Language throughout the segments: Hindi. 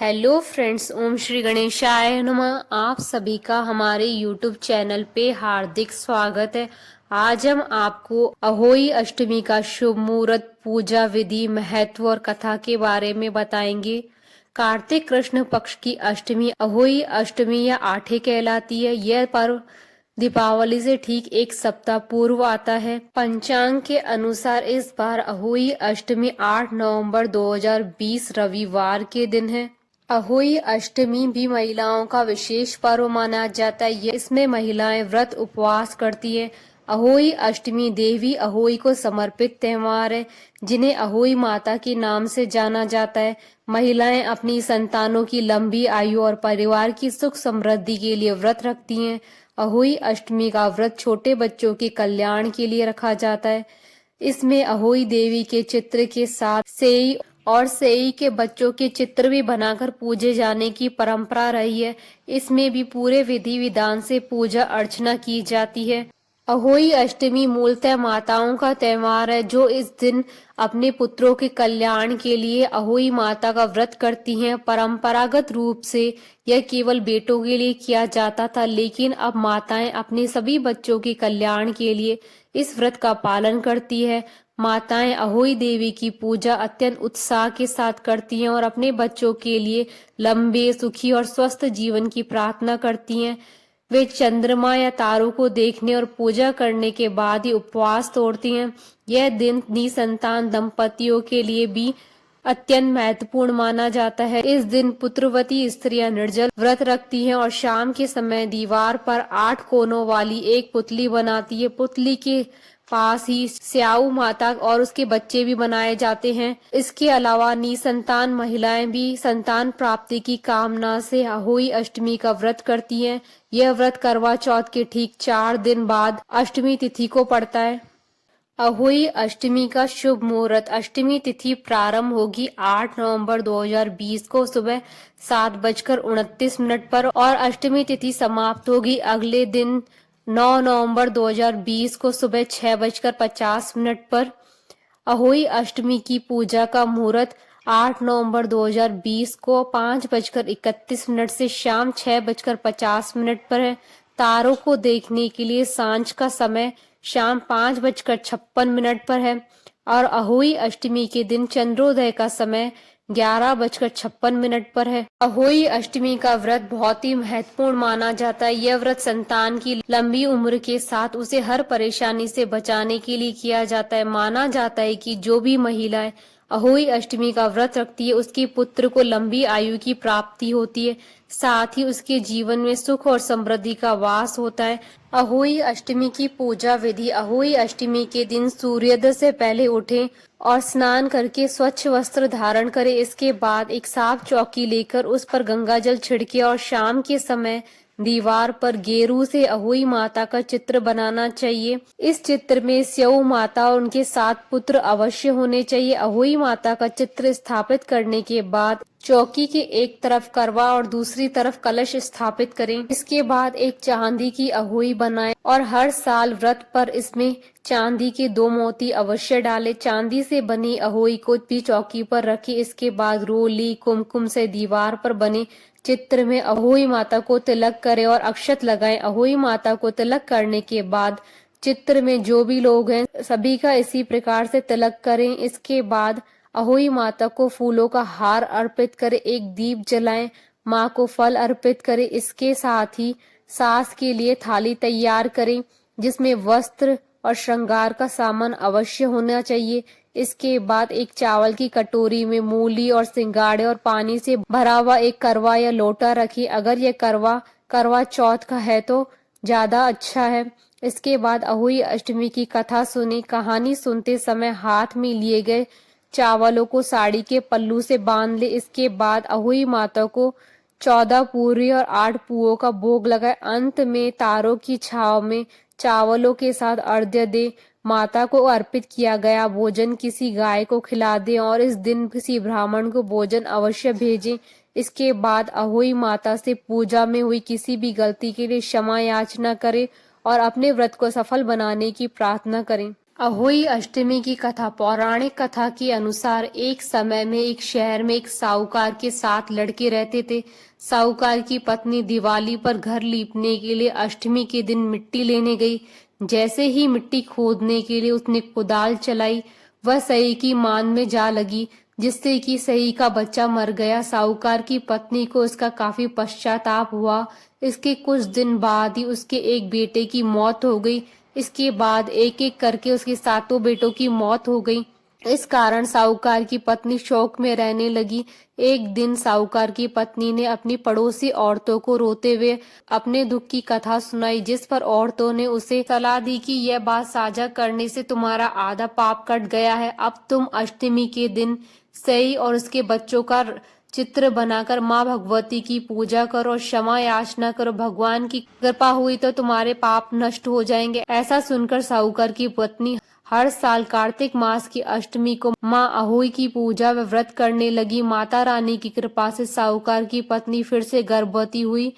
हेलो फ्रेंड्स, ओम श्री गणेशाय नमः। आप सभी का हमारे यूट्यूब चैनल पे हार्दिक स्वागत है। आज हम आपको अहोई अष्टमी का शुभ मुहूर्त, पूजा विधि, महत्व और कथा के बारे में बताएंगे। कार्तिक कृष्ण पक्ष की अष्टमी अहोई अष्टमी या आठे कहलाती है। यह पर्व दीपावली से ठीक एक सप्ताह पूर्व आता है। पंचांग के अनुसार इस बार अहोई अष्टमी 8 नवंबर 2020 रविवार के दिन है। अहोई अष्टमी भी महिलाओं का विशेष पर्व माना जाता है। इसमें महिलाएं व्रत उपवास करती हैं। अहोई अष्टमी देवी अहोई को समर्पित त्योहार है, जिन्हें अहोई माता के नाम से जाना जाता है। महिलाएं अपनी संतानों की लंबी आयु और परिवार की सुख समृद्धि के लिए व्रत रखती हैं। अहोई अष्टमी का व्रत छोटे बच्चों के कल्याण के लिए रखा जाता है। इसमें अहोई देवी के चित्र के साथ सेई और सेई के बच्चों के चित्र भी बनाकर पूजे जाने की परंपरा रही है। इसमें भी पूरे विधि विधान से पूजा अर्चना की जाती है। अहोई अष्टमी मूलतः माताओं का त्योहार है, जो इस दिन अपने पुत्रों के कल्याण के लिए अहोई माता का व्रत करती हैं। परंपरागत रूप से यह केवल बेटों के लिए किया जाता था, लेकिन अब माताएं अपने सभी बच्चों के कल्याण के लिए इस व्रत का पालन करती है। माताएं अहोई देवी की पूजा अत्यंत उत्साह के साथ करती हैं और अपने बच्चों के लिए लंबे, सुखी और स्वस्थ जीवन की प्रार्थना करती हैं। वे चंद्रमा या तारों को देखने और पूजा करने के बाद ही उपवास तोड़ती हैं। यह दिन निसंतान दंपतियों के लिए भी अत्यंत महत्वपूर्ण माना जाता है। इस दिन पुत्रवती स्त्रियां निर्जल व्रत रखती हैं और शाम के समय दीवार पर 8 कोनों वाली एक पुतली बनाती है। पुतली के पास ही स्याऊ माता और उसके बच्चे भी बनाए जाते हैं। इसके अलावा निसंतान महिलाएं भी संतान प्राप्ति की कामना से अहोई अष्टमी का व्रत करती हैं। यह व्रत करवा चौथ के ठीक 4 दिन बाद अष्टमी तिथि को पड़ता है। अहोई अष्टमी का शुभ मुहूर्त। अष्टमी तिथि प्रारंभ होगी 8 नवंबर 2020 को सुबह 7:29 पर और अष्टमी तिथि समाप्त होगी अगले दिन 9 नवंबर 2020 को सुबह 6:50 पर। अहोई अष्टमी की पूजा का मुहूर्त 8 नवंबर 2020 को 5:31 से शाम 6:50 पर है। तारों को देखने के लिए सांझ का समय शाम 5:56 पर है और अहोई अष्टमी के दिन चंद्रोदय का समय 11:56 पर है। अहोई अष्टमी का व्रत बहुत ही महत्वपूर्ण माना जाता है। यह व्रत संतान की लंबी उम्र के साथ उसे हर परेशानी से बचाने के लिए किया जाता है। माना जाता है कि जो भी महिलाएं अहोई अष्टमी का व्रत रखती है, उसके पुत्र को लंबी आयु की प्राप्ति होती है, साथ ही उसके जीवन में सुख और समृद्धि का वास होता है। अहोई अष्टमी की पूजा विधि। अहोई अष्टमी के दिन सूर्योदय से पहले उठें और स्नान करके स्वच्छ वस्त्र धारण करें। इसके बाद एक साफ चौकी लेकर उस पर गंगा जल छिड़के और शाम के समय दीवार पर गेरू से अहोई माता का चित्र बनाना चाहिए। इस चित्र में स्यऊ माता और उनके 7 पुत्र अवश्य होने चाहिए। अहोई माता का चित्र स्थापित करने के बाद चौकी के एक तरफ करवा और दूसरी तरफ कलश स्थापित करें। इसके बाद एक चांदी की अहोई बनाएं और हर साल व्रत पर इसमें चांदी के 2 मोती अवश्य डालें। चांदी से बनी अहोई को भी चौकी पर रखें। इसके बाद रोली कुमकुम से दीवार पर बने चित्र में अहोई माता को तिलक करें और अक्षत लगाएं। अहोई माता को तिलक करने के बाद चित्र में जो भी लोग हैं सभी का इसी प्रकार से तिलक करें। इसके बाद अहोई माता को फूलों का हार अर्पित करें, एक दीप जलाएं, माँ को फल अर्पित करें। इसके साथ ही सास के लिए थाली तैयार करें, जिसमें वस्त्र और श्रृंगार का सामान अवश्य होना चाहिए। इसके बाद एक चावल की कटोरी में मूली और सिंगाड़े और पानी से भरा हुआ एक करवा या लोटा रखिए। अगर यह करवा चौथ का है तो ज्यादा अच्छा है। इसके बाद अहोई अष्टमी की कथा सुनी। कहानी सुनते समय हाथ में लिए गए चावलों को साड़ी के पल्लू से बांध ले। इसके बाद अहोई माता को 14 पूरी और 8 पुओं का भोग लगाए। अंत में तारों की छाव में चावलों के साथ अर्घ्य दे। माता को अर्पित किया गया भोजन किसी गाय को खिला दें और इस दिन किसी ब्राह्मण को भोजन अवश्य भेजें। इसके बाद अहोई माता से पूजा में हुई किसी भी गलती के लिए क्षमा याचना करें और अपने व्रत को सफल बनाने की प्रार्थना करें। अहोई अष्टमी की कथा। पौराणिक कथा के अनुसार एक समय में एक शहर में एक साहूकार के 7 लड़के रहते थे। साहूकार की पत्नी दिवाली पर घर लीपने के लिए अष्टमी के दिन मिट्टी लेने गई। जैसे ही मिट्टी खोदने के लिए उसने कुदाल चलाई, वह सही की मान में जा लगी, जिससे कि सही का बच्चा मर गया। साहूकार की पत्नी को इसका काफी पश्चाताप हुआ। इसके कुछ दिन बाद ही उसके एक बेटे की मौत हो गई। इसके बाद एक एक करके उसके 7 बेटों की मौत हो गई। इस कारण साहूकार की पत्नी शोक में रहने लगी। एक दिन साहूकार की पत्नी ने अपनी पड़ोसी औरतों को रोते हुए अपने दुख की कथा सुनाई, जिस पर औरतों ने उसे सलाह दी कि यह बात साझा करने से तुम्हारा आधा पाप कट गया है। अब तुम अष्टमी के दिन सई और उसके बच्चों का चित्र बनाकर माँ भगवती की पूजा करो और क्षमा याचना करो। भगवान की कृपा हुई तो तुम्हारे पाप नष्ट हो जाएंगे। ऐसा सुनकर साहूकार की पत्नी हर साल कार्तिक मास की अष्टमी को माँ अहोई की पूजा व व्रत करने लगी। माता रानी की कृपा से साहूकार की पत्नी फिर से गर्भवती हुई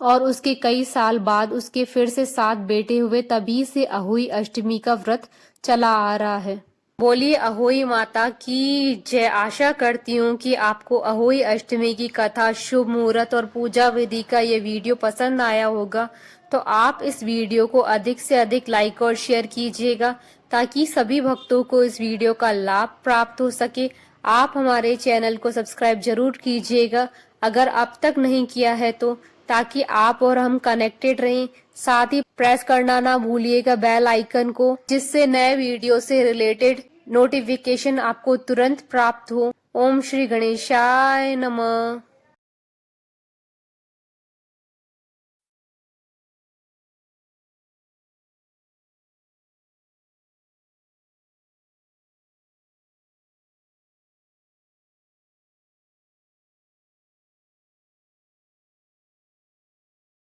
और उसके कई साल बाद उसके फिर से 7 बेटे हुए। तभी से अहोई अष्टमी का व्रत चला आ रहा है। बोलिए अहोई माता की जय। आशा करती हूँ कि आपको अहोई अष्टमी की कथा, शुभ मुहूर्त और पूजा विधि का ये वीडियो पसंद आया होगा। तो आप इस वीडियो को अधिक से अधिक लाइक और शेयर कीजिएगा, ताकि सभी भक्तों को इस वीडियो का लाभ प्राप्त हो सके। आप हमारे चैनल को सब्सक्राइब जरूर कीजिएगा अगर अब तक नहीं किया है तो, ताकि आप और हम कनेक्टेड रहें। साथ ही प्रेस करना ना भूलिएगा बेल आइकन को, जिससे नए वीडियो से रिलेटेड नोटिफिकेशन आपको तुरंत प्राप्त हो। ओम श्री गणेशाय नमः।